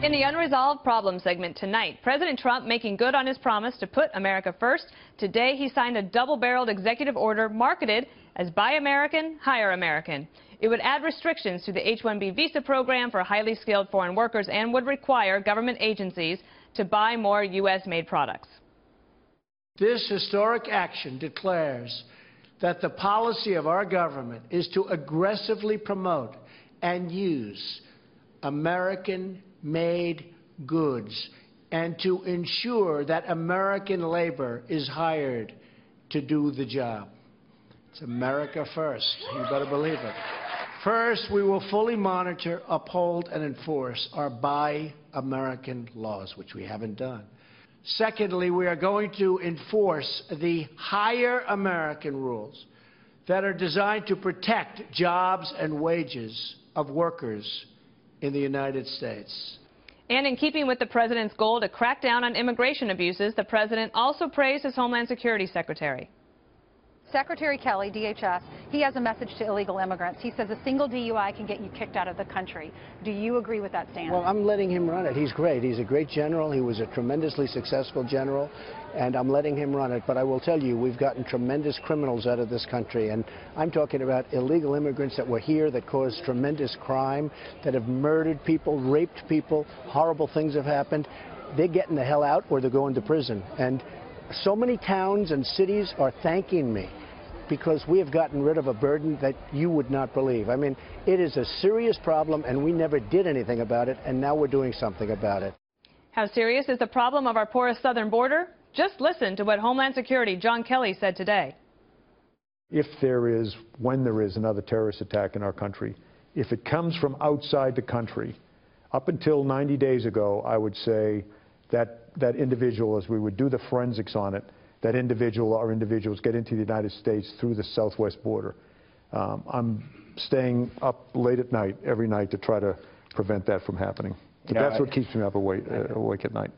In the Unresolved Problem segment tonight, President Trump making good on his promise to put America first. Today, he signed a double-barreled executive order marketed as Buy American, Hire American. It would add restrictions to the H-1B visa program for highly skilled foreign workers and would require government agencies to buy more U.S.-made products. This historic action declares that the policy of our government is to aggressively promote and use American-made goods and to ensure that American labor is hired to do the job. It's America first. You better believe it. First, we will fully monitor, uphold, and enforce our Buy American laws, which we haven't done. Secondly, we are going to enforce the Hire American rules that are designed to protect jobs and wages of workers in the United States. And in keeping with the president's goal to crack down on immigration abuses, the president also praised his Homeland Security Secretary. Secretary Kelly, DHS, he has a message to illegal immigrants. He says a single DUI can get you kicked out of the country. Do you agree with that stance? Well, I'm letting him run it. He's great. He's a great general. He was a tremendously successful general, and I'm letting him run it. But I will tell you, we've gotten tremendous criminals out of this country, and I'm talking about illegal immigrants that were here, that caused tremendous crime, that have murdered people, raped people, horrible things have happened. They're getting the hell out or they're going to prison. And so many towns and cities are thanking me because we have gotten rid of a burden that you would not believe. I mean, it is a serious problem, and we never did anything about it, and now we're doing something about it. How serious is the problem of our porous southern border? Just listen to what Homeland Security John Kelly said today. When there is another terrorist attack in our country, if it comes from outside the country, up until 90 days ago, I would say that that individual, as we would do the forensics on it, that individual or individuals get into the United States through the southwest border. I'm staying up late at night, every night, to try to prevent that from happening. But that's what keeps me up awake at night.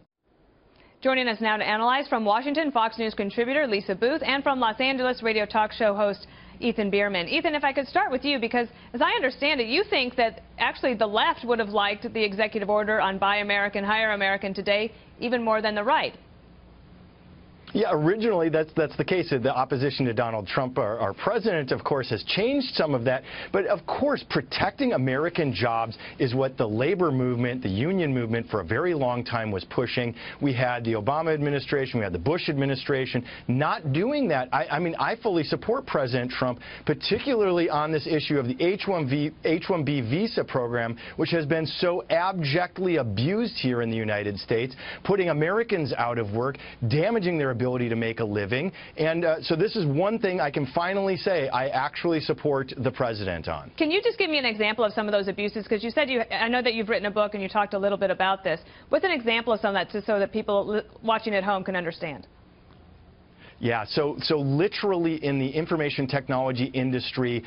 Joining us now to analyze from Washington, Fox News contributor Lisa Booth, and from Los Angeles radio talk show host Ethan Bierman. Ethan, if I could start with you, because as I understand it, you think that actually the left would have liked the executive order on Buy American, Hire American today even more than the right. Yeah, originally that's the case. The opposition to Donald Trump, our president, of course, has changed some of that. But of course, protecting American jobs is what the labor movement, the union movement, for a very long time was pushing. We had the Obama administration, we had the Bush administration not doing that. I mean, I fully support President Trump, particularly on this issue of the H-1B visa program, which has been so abjectly abused here in the United States, putting Americans out of work, damaging their ability to make a living. And so this is one thing I can finally say I actually support the president on. Can you just give me an example of some of those abuses? Because you said I know that you've written a book and you talked a little bit about this. What's an example of some of that, just so that people watching at home can understand? Yeah, so literally in the information technology industry,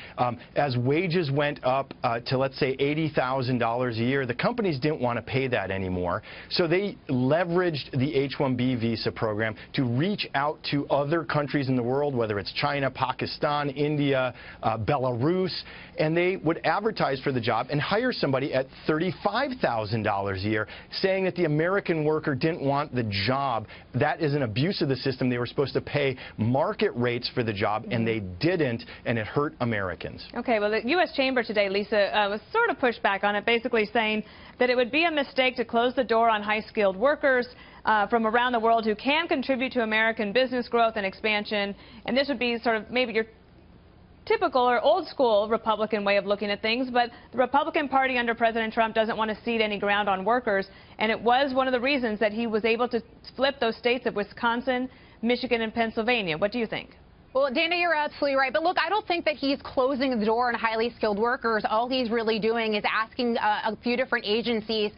as wages went up to, let's say, $80,000 a year, the companies didn't want to pay that anymore. So they leveraged the H-1B visa program to reach out to other countries in the world, whether it's China, Pakistan, India, Belarus, and they would advertise for the job and hire somebody at $35,000 a year, saying that the American worker didn't want the job. That is an abuse of the system. They were supposed to pay market rates for the job, and they didn't, and it hurt Americans. Okay, well, the U.S. Chamber today, Lisa, was sort of pushed back on it, basically saying that it would be a mistake to close the door on high-skilled workers from around the world who can contribute to American business growth and expansion, and this would be sort of maybe your typical or old-school Republican way of looking at things, but the Republican Party under President Trump doesn't want to cede any ground on workers, and it was one of the reasons that he was able to flip those states of Wisconsin, Michigan, and Pennsylvania. What do you think? Well, Dana, you're absolutely right. But look, I don't think that he's closing the door on highly skilled workers. All he's really doing is asking a few different agencies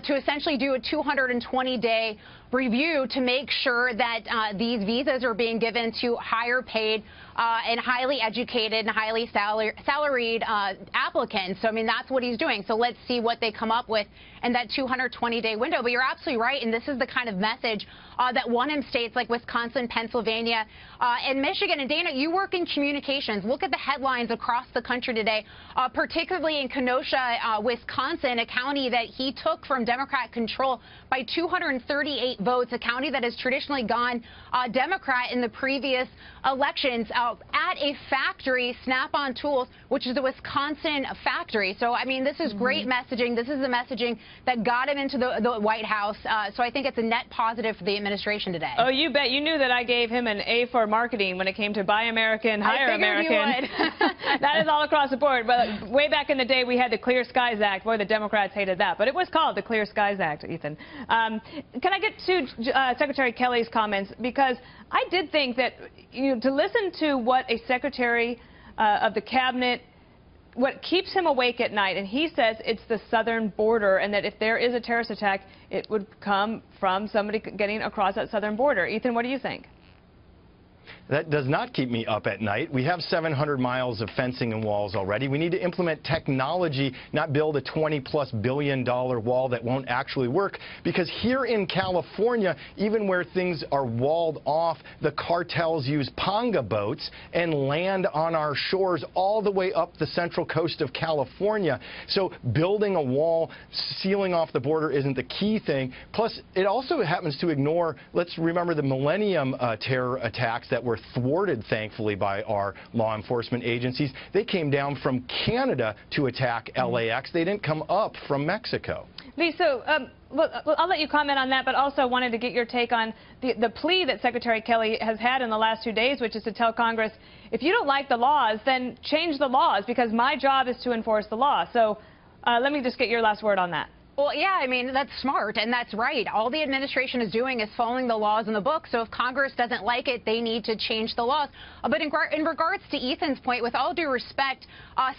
to essentially do a 220-day review to make sure that these visas are being given to higher paid and highly educated and highly salaried applicants. So, I mean, that's what he's doing. So let's see what they come up with in that 220-day window. But you're absolutely right, and this is the kind of message that won him states like Wisconsin, Pennsylvania, and Michigan. And Dana, you work in communications. Look at the headlines across the country today, particularly in Kenosha, Wisconsin, a county that he took from Democrat control by 238 votes, a county that has traditionally gone Democrat in the previous elections, at a factory, Snap-on Tools, which is a Wisconsin factory. So, I mean, this is great messaging. This is the messaging that got him into the White House. So I think it's a net positive for the administration today. Oh, you bet. You knew that I gave him an A for marketing when it came to Buy American, Hire American. I figured you would. That is all across the board. But way back in the day, we had the Clear Skies Act. Boy, the Democrats hated that. But it was called the Clear Skies Act, Ethan. Can I get to Secretary Kelly's comments? Because I did think that, to listen to what a Secretary of the Cabinet, what keeps him awake at night, and he says it's the southern border, and that if there is a terrorist attack, it would come from somebody getting across that southern border. Ethan, what do you think? That does not keep me up at night. We have 700 miles of fencing and walls already. We need to implement technology, not build a $20+ billion wall that won't actually work. Because here in California, even where things are walled off, the cartels use panga boats and land on our shores all the way up the central coast of California. So building a wall, sealing off the border isn't the key thing. Plus, it also happens to ignore, let's remember the Millennium terror attacks that were thwarted, thankfully, by our law enforcement agencies. They came down from Canada to attack LAX. They didn't come up from Mexico. Lisa, well, I'll let you comment on that, but also wanted to get your take on the plea that Secretary Kelly has had in the last 2 days, which is to tell Congress, if you don't like the laws, then change the laws, because my job is to enforce the law. So let me just get your last word on that. Well, yeah, I mean, that's smart, and that's right. All the administration is doing is following the laws in the book, so if Congress doesn't like it, they need to change the laws. But in regards to Ethan's point, with all due respect,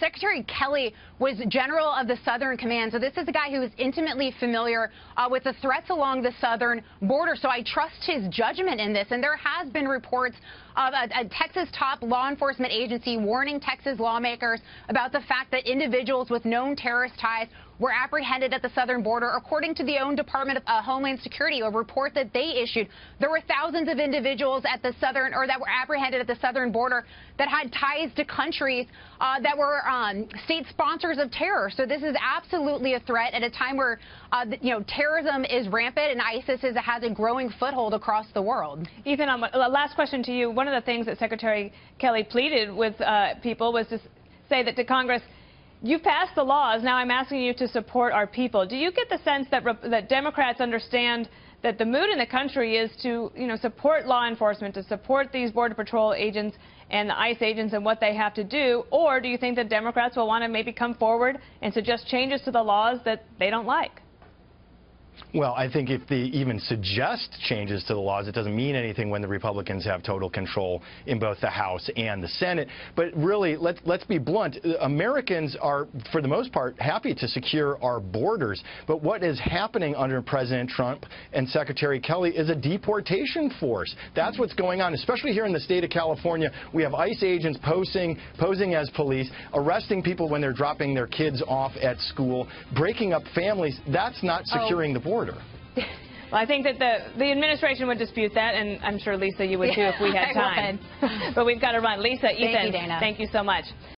Secretary Kelly was general of the Southern Command, so this is a guy who is intimately familiar with the threats along the southern border, so I trust his judgment in this. And there has been reports of a Texas top law enforcement agency warning Texas lawmakers about the fact that individuals with known terrorist ties were apprehended at the southern border. According to the own Department of Homeland Security, a report that they issued, there were thousands of individuals at the southern, or that were apprehended at the southern border, that had ties to countries that were state sponsors of terror. So this is absolutely a threat at a time where terrorism is rampant and ISIS has a growing foothold across the world. Ethan, last question to you. One of the things that Secretary Kelly pleaded with people was to say that to Congress, you've passed the laws, now I'm asking you to support our people. Do you get the sense that Democrats understand that the mood in the country is to, support law enforcement, to support these Border Patrol agents and the ICE agents and what they have to do? Or do you think that Democrats will want to maybe come forward and suggest changes to the laws that they don't like? Well, I think if they even suggest changes to the laws, it doesn't mean anything when the Republicans have total control in both the House and the Senate. But really, let's be blunt. Americans are, for the most part, happy to secure our borders. But what is happening under President Trump and Secretary Kelly is a deportation force. That's what's going on, especially here in the state of California. We have ICE agents posing as police, arresting people when they're dropping their kids off at school, breaking up families. That's not securing the border. Well, I think that the administration would dispute that, and I'm sure, Lisa, you would too if we had time. But we've got to run. Lisa, Ethan, Thank you, Dana. Thank you so much.